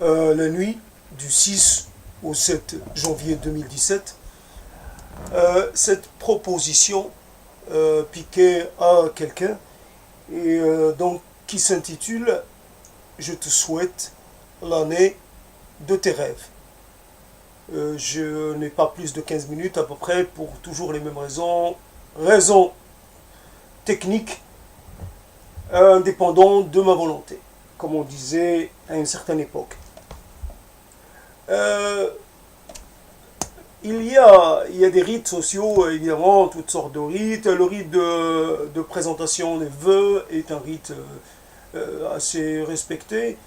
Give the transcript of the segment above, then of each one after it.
la nuit du 6 au 7 janvier 2017, cette proposition piquée à quelqu'un et donc qui s'intitule Je te souhaite l'année de tes rêves. Je n'ai pas plus de 15 minutes à peu près pour toujours les mêmes raisons. Raisons techniques indépendantes de ma volonté, comme on disait à une certaine époque. Euh, il y a des rites sociaux, évidemment, toutes sortes de rites. Le rite de présentation des vœux est un rite assez respecté.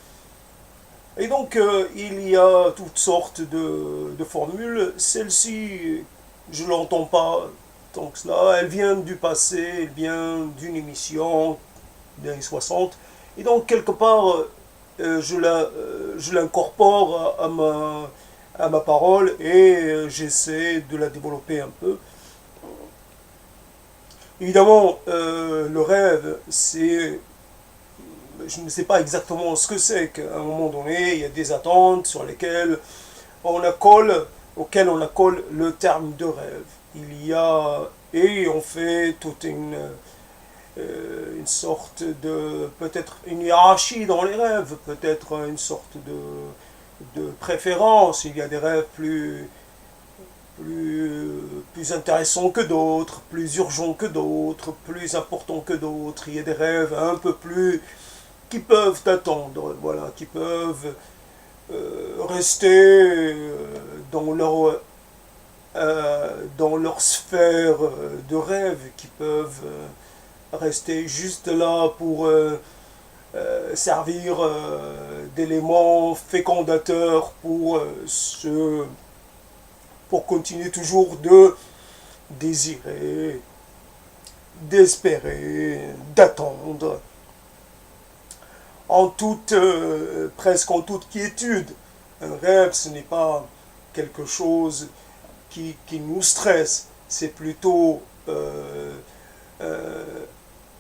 Et donc, il y a toutes sortes de formules. Celle-ci, je ne l'entends pas tant que cela. Elle vient du passé, elle vient d'une émission des années 60. Et donc, quelque part, je l'incorpore à ma parole et j'essaie de la développer un peu. Évidemment, le rêve, c'est je ne sais pas exactement ce que c'est qu'à un moment donné, il y a des attentes sur lesquelles auxquelles on accole le terme de rêve. Il y a, et on fait toute une sorte de, peut-être une hiérarchie dans les rêves, peut-être une sorte de préférence. Il y a des rêves plus intéressants que d'autres, plus urgents que d'autres, plus importants que d'autres. Il y a des rêves un peu plus qui peuvent attendre, voilà, qui peuvent rester dans leur sphère de rêve, qui peuvent rester juste là pour servir d'éléments fécondateurs pour continuer toujours de désirer, d'espérer, d'attendre presque en toute quiétude. Un rêve, ce n'est pas quelque chose qui nous stresse, c'est plutôt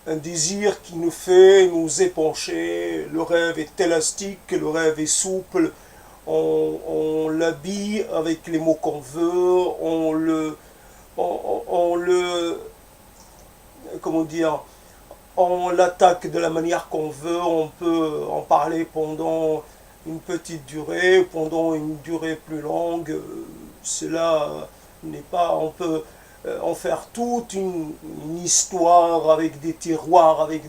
un désir qui nous fait nous épancher. Le rêve est élastique, le rêve est souple, on l'habille avec les mots qu'on veut, on le, comment dire, on l'attaque de la manière qu'on veut, on peut en parler pendant une petite durée, pendant une durée plus longue. Cela n'est pas, on peut en faire toute une histoire avec des tiroirs, avec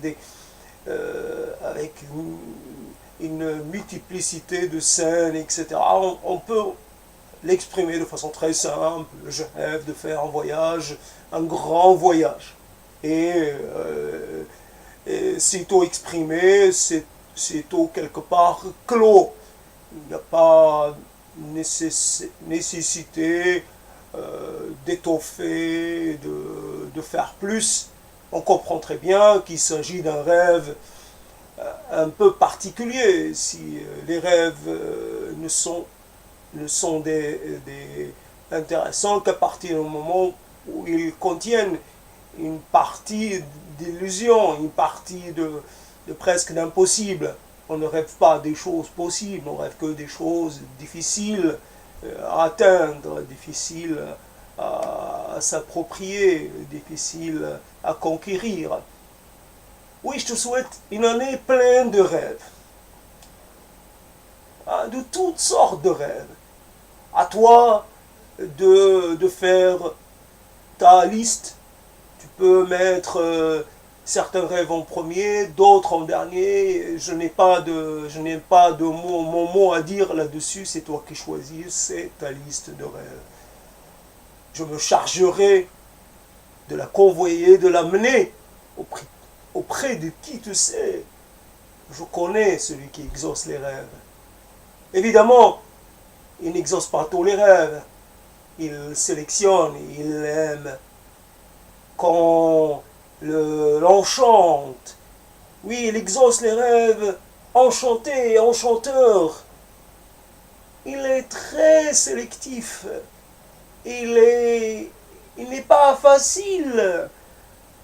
une multiplicité de scènes, etc. On peut l'exprimer de façon très simple. Je rêve de faire un voyage, un grand voyage. Et sitôt exprimé, sitôt quelque part clos. Il n'y a pas nécessité d'étoffer, de faire plus. On comprend très bien qu'il s'agit d'un rêve un peu particulier. Si les rêves ne sont intéressants qu'à partir du moment où ils contiennent une partie d'illusion, une partie de presque d'impossible. On ne rêve pas des choses possibles, on rêve que des choses difficiles à atteindre, difficiles à s'approprier, difficiles à conquérir. Oui, je te souhaite une année pleine de rêves, de toutes sortes de rêves. À toi de faire ta liste. Tu peux mettre certains rêves en premier, d'autres en dernier. Je n'ai pas mon mot à dire là-dessus. C'est toi qui choisis, c'est ta liste de rêves. Je me chargerai de la convoyer, de l'amener auprès de qui tu sais. Je connais celui qui exauce les rêves. Évidemment, il n'exauce pas tous les rêves. Il sélectionne, il aime quand l'enchante. Oui, il exauce les rêves enchantés, enchanteur. Il est très sélectif. Il n'est pas facile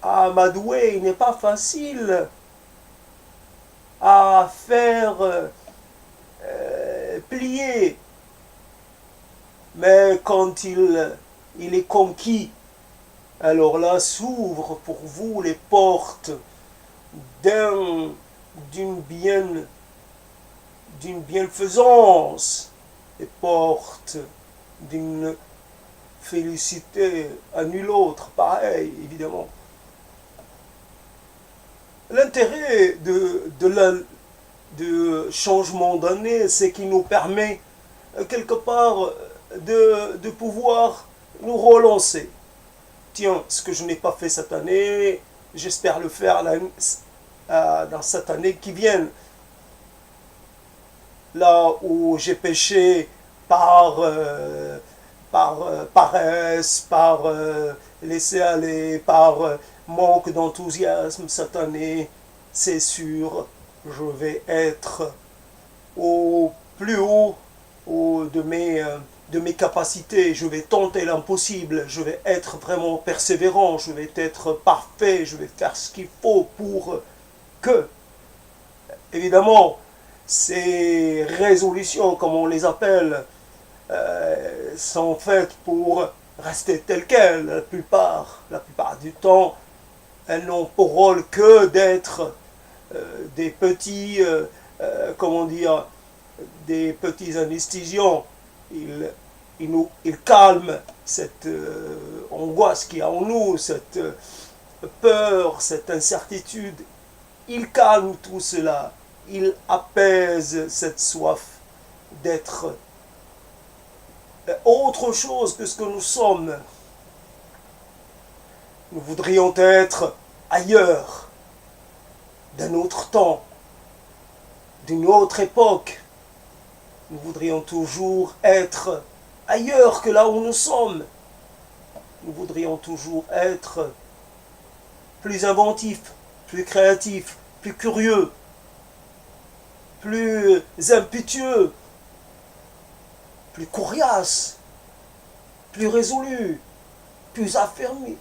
à amadouer, il n'est pas facile à faire lié. Mais quand il est conquis, alors là s'ouvrent pour vous les portes d'une bienfaisance, les portes d'une félicité à nul autre, pareil, évidemment. L'intérêt de changement d'année, c'est qu'il nous permet quelque part de pouvoir nous relancer. Tiens, ce que je n'ai pas fait cette année, j'espère le faire dans cette année qui vient. Là où j'ai péché par paresse, par laisser aller, par manque d'enthousiasme cette année, c'est sûr, je vais être au plus haut de mes capacités, je vais tenter l'impossible, je vais être vraiment persévérant, je vais être parfait, je vais faire ce qu'il faut pour que, évidemment, ces résolutions, comme on les appelle, sont faites pour rester telles quelles. La plupart du temps, elles n'ont pour rôle que d'être des petits, comment dire, des petits anesthésiants. Ils calment cette angoisse qu'il y a en nous, cette peur, cette incertitude. Ils calment tout cela. Ils apaisent cette soif d'être autre chose que ce que nous sommes. Nous voudrions être ailleurs, d'un autre temps, d'une autre époque. Nous voudrions toujours être ailleurs que là où nous sommes. Nous voudrions toujours être plus inventifs, plus créatifs, plus curieux, plus impétueux, plus coriaces, plus résolus, plus affermis,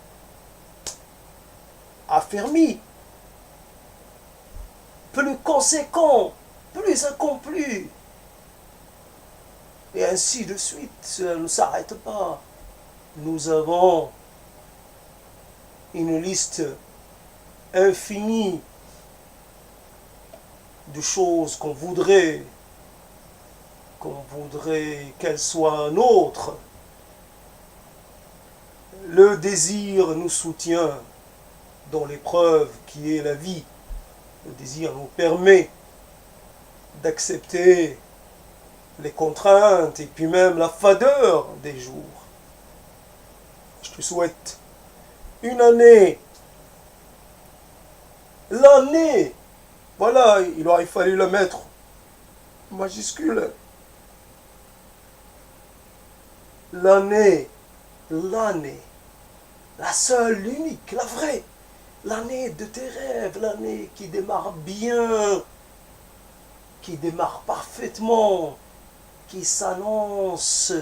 plus conséquents, plus accomplis. Et ainsi de suite, cela ne s'arrête pas. Nous avons une liste infinie de choses qu'on voudrait qu'elles soient nôtres. Le désir nous soutient dans l'épreuve qui est la vie. Le désir nous permet d'accepter les contraintes et puis même la fadeur des jours. Je te souhaite une année. L'année. Voilà, il aurait fallu le mettre majuscule. L'année, la seule, l'unique, la vraie, l'année de tes rêves, l'année qui démarre bien, qui démarre parfaitement, qui s'annonce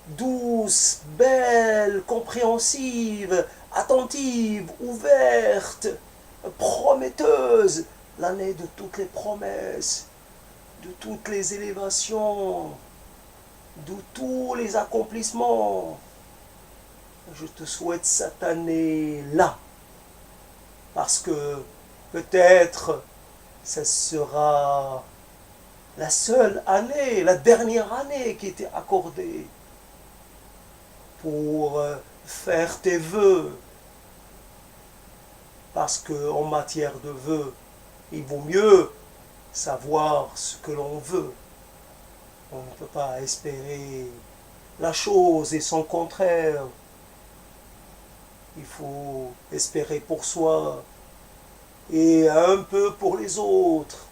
douce, belle, compréhensive, attentive, ouverte, prometteuse, l'année de toutes les promesses, de toutes les élévations, de tous les accomplissements. Je te souhaite cette année-là, parce que peut-être ce sera la seule année, la dernière année qui était accordée pour faire tes vœux, parce qu'en matière de vœux, il vaut mieux savoir ce que l'on veut. On ne peut pas espérer la chose et son contraire. Il faut espérer pour soi et un peu pour les autres.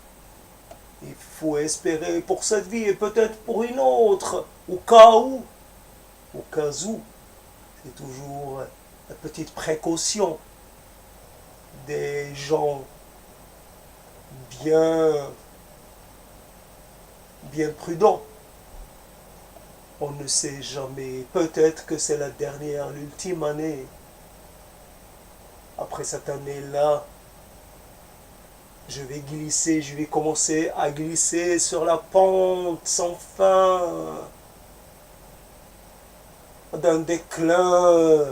Il faut espérer pour cette vie et peut-être pour une autre, au cas où. C'est toujours la petite précaution des gens bien prudents. On ne sait jamais. Peut-être que c'est la dernière, l'ultime année. Après cette année-là, je vais commencer à glisser sur la pente sans fin d'un déclin.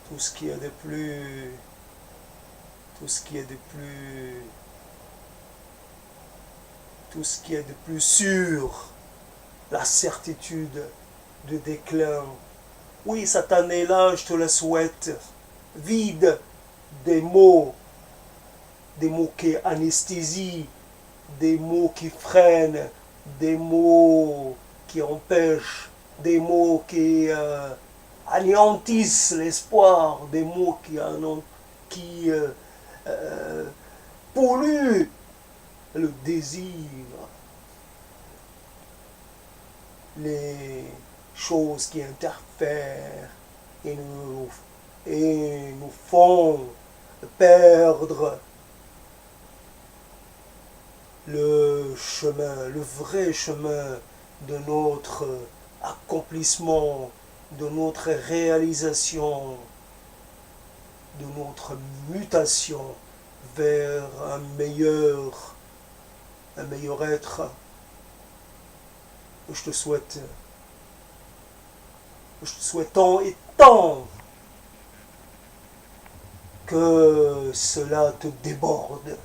Tout ce qui est de plus, tout ce qui est de plus, tout ce qui est de plus sûr, la certitude de déclin. Oui, cette année-là, je te la souhaite vide des mots qui anesthésient, des mots qui freinent, des mots qui empêchent, des mots qui anéantissent l'espoir, des mots qui polluent le désir, les choses qui interfèrent et nous font perdre le chemin, le vrai chemin de notre accomplissement, de notre réalisation, de notre mutation vers un meilleur être. Je te souhaite tant et tant que cela te déborde,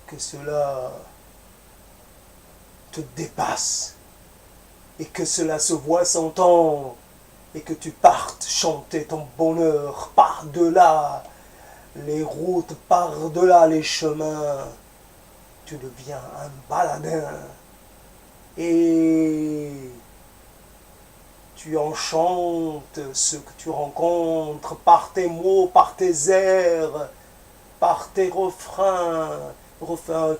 que cela te dépasse, et que cela se voit, s'entend, et que tu partes chanter ton bonheur par-delà les routes, par-delà les chemins. Tu deviens un baladin, et tu enchantes ce que tu rencontres par tes mots, par tes airs, par tes refrains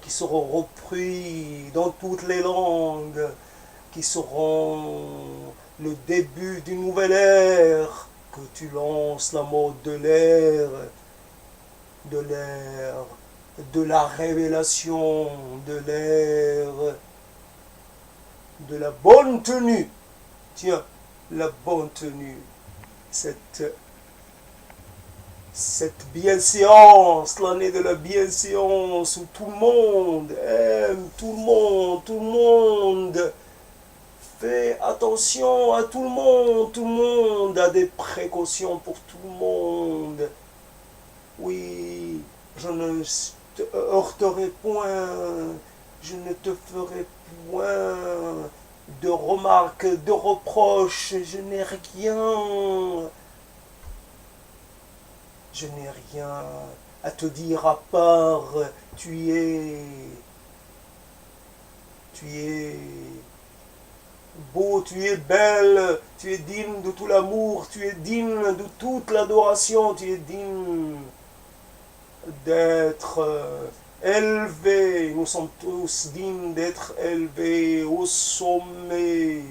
qui seront repris dans toutes les langues, qui seront le début d'une nouvelle ère, que tu lances la mode de l'ère de la révélation, de l'ère de la bonne tenue. Tiens, la bonne tenue, cette bienséance, l'année de la bienséance où tout le monde aime, tout le monde fait attention à tout le monde a des précautions pour tout le monde. Oui, je ne te heurterai point, je ne te ferai point de remarques, de reproches, je n'ai rien à te dire à part tu es beau, tu es belle, tu es digne de tout l'amour, tu es digne de toute l'adoration, tu es digne d'être élevé. Nous sommes tous dignes d'être élevés au sommet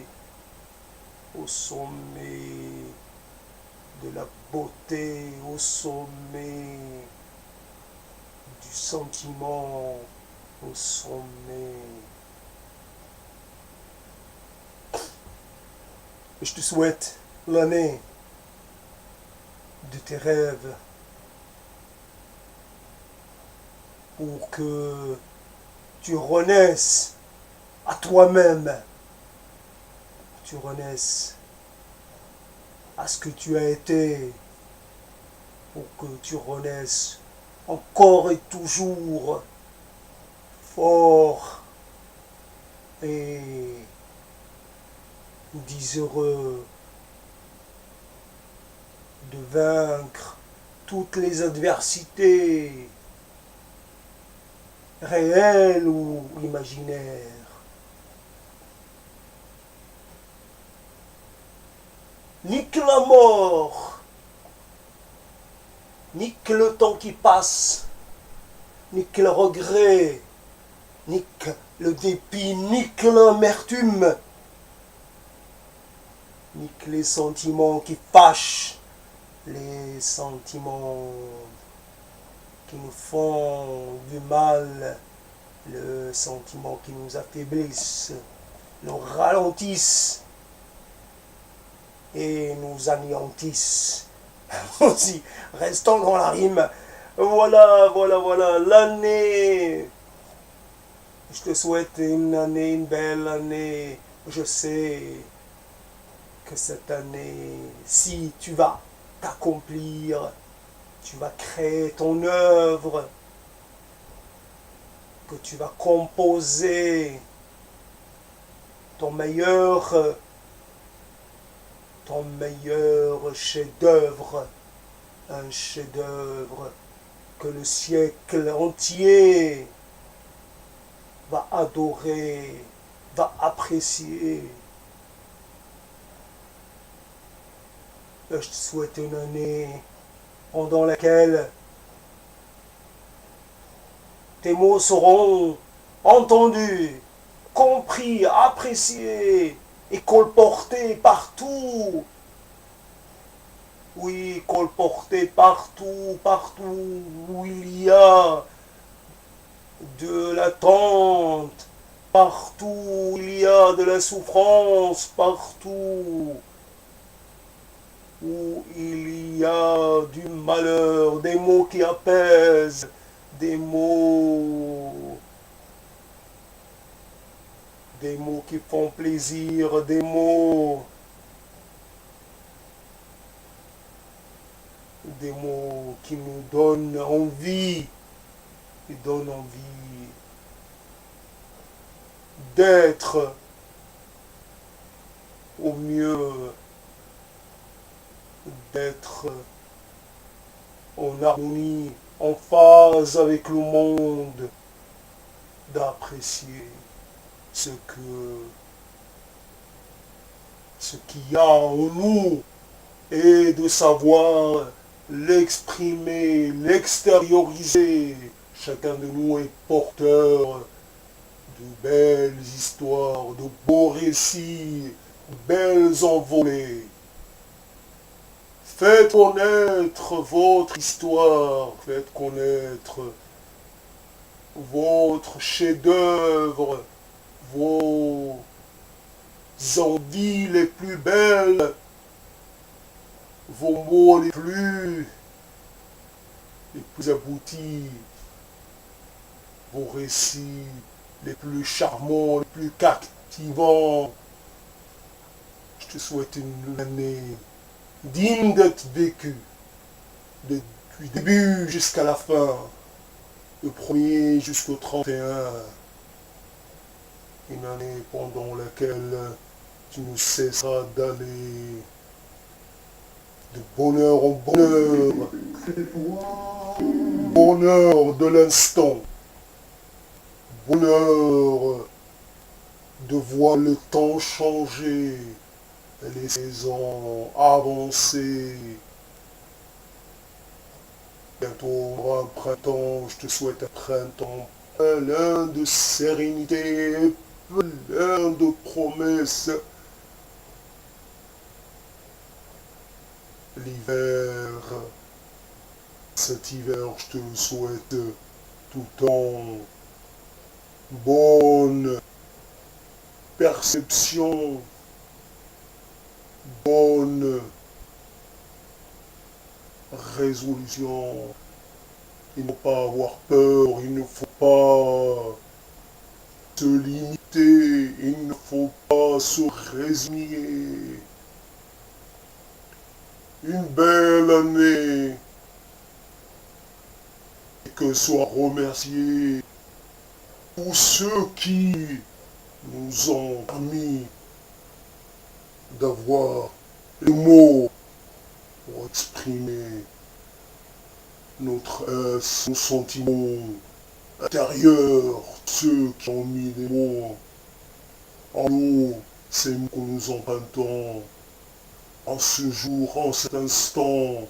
de la beauté, au sommet du sentiment, au sommet. Je te souhaite l'année de tes rêves pour que tu renaisses à toi-même, tu renaisses à ce que tu as été, pour que tu renaisses encore et toujours fort et désireux de vaincre toutes les adversités, réelles ou imaginaires. Ni que la mort, ni que le temps qui passe, ni que le regret, ni que le dépit, ni que l'amertume, ni que les sentiments qui fâchent, les sentiments qui nous font du mal, le sentiment qui nous affaiblissent, nous ralentissent et nous anéantissent. Aussi, restons dans la rime, Voilà, voilà, voilà, l'année. Je te souhaite une année, une belle année. Je sais que cette année, si tu vas t'accomplir, tu vas créer ton œuvre, que tu vas composer ton meilleur, ton meilleur chef-d'œuvre, un chef-d'œuvre que le siècle entier va adorer, va apprécier. Je te souhaite une année pendant laquelle tes mots seront entendus, compris, appréciés et colportés partout. Oui, colportés partout, partout où il y a de l'attente, partout où il y a de la souffrance, partout où il y a du malheur, des mots qui apaisent, des mots, des mots qui font plaisir, des mots qui nous donnent envie, qui donnent envie d'être au mieux, d'être en harmonie, en phase avec le monde, d'apprécier ce qu'il y a en nous et de savoir l'exprimer, l'extérioriser. Chacun de nous est porteur de belles histoires, de beaux récits, de belles envolées. Faites connaître votre histoire, faites connaître votre chef-d'œuvre, vos envies les plus belles, vos mots les plus aboutis, vos récits les plus charmants, les plus captivants. Je te souhaite une année digne d'être vécue, du début jusqu'à la fin, le 1er jusqu'au 31. Une année pendant laquelle tu ne cesseras d'aller de bonheur en bonheur, bonheur de l'instant, bonheur de voir le temps changer, les saisons avancer. Bientôt aura un printemps, je te souhaite un printemps plein de sérénité, plein de promesses. L'hiver, cet hiver, je te le souhaite tout en bonne perception, bonne résolution. Il ne faut pas avoir peur, il ne faut pas se limiter, il ne faut pas se résigner. Une belle année et que soient remerciés tous ceux qui nous ont permis d'avoir les mots pour exprimer nos sentiments intérieurs, ceux qui ont mis les mots en nous, ces mots que nous empruntons en ce jour, en cet instant,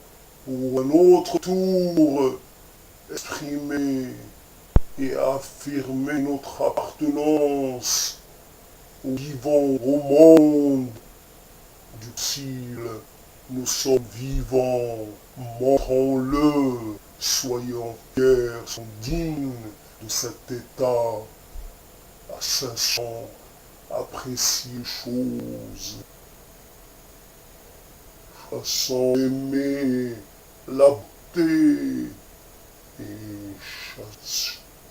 ou à notre tour, exprimer et affirmer notre appartenance aux vivants, au monde du ciel. Nous sommes vivants, montrons-le, soyons fiers, soyons dignes de cet état, sachant apprécier les choses, sachant aimer la beauté, Et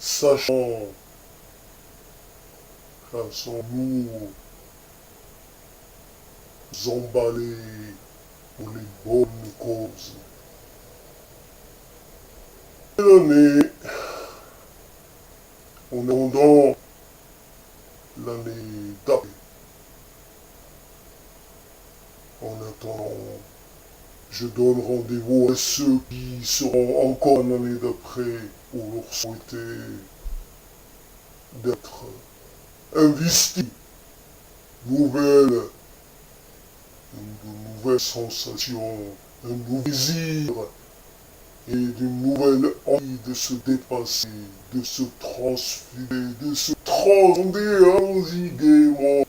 sachant, nous emballer pour les bonnes causes. L'année, en attendant l'année d'après, en attendant, je donne rendez-vous à ceux qui seront encore l'année d'après pour leur souhaiter d'être investis de nouvelles sensations, un nouveau désir et d'une nouvelle envie de se dépasser, de se transfigurer, de se transcender, allons-y gaiement.